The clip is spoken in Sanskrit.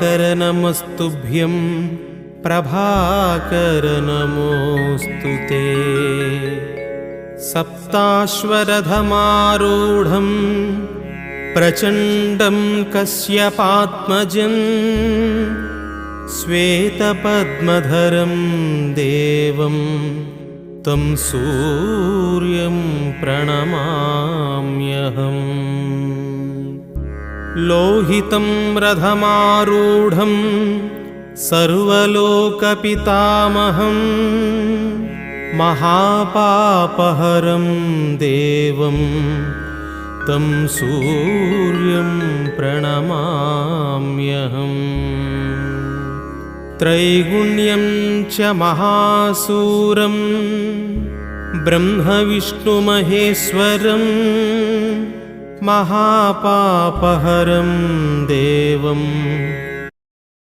दिवाकर नमस्तुभ्यं प्रभाकर नमोऽस्तु ते। सप्ताश्वरथमारूढं प्रचण्डं कश्यपात्मजं श्वेतपद्मधरं देवं तं सूर्यं प्रणमाम्यहम्। लोहितं रथमारूढं सर्वलोकपितामहं महापापहरं देवं तं सूर्यं प्रणमाम्यहम्। त्रैगुण्यं च महासूरं ब्रह्मविष्णुमहेश्वरं महापापहरं देवं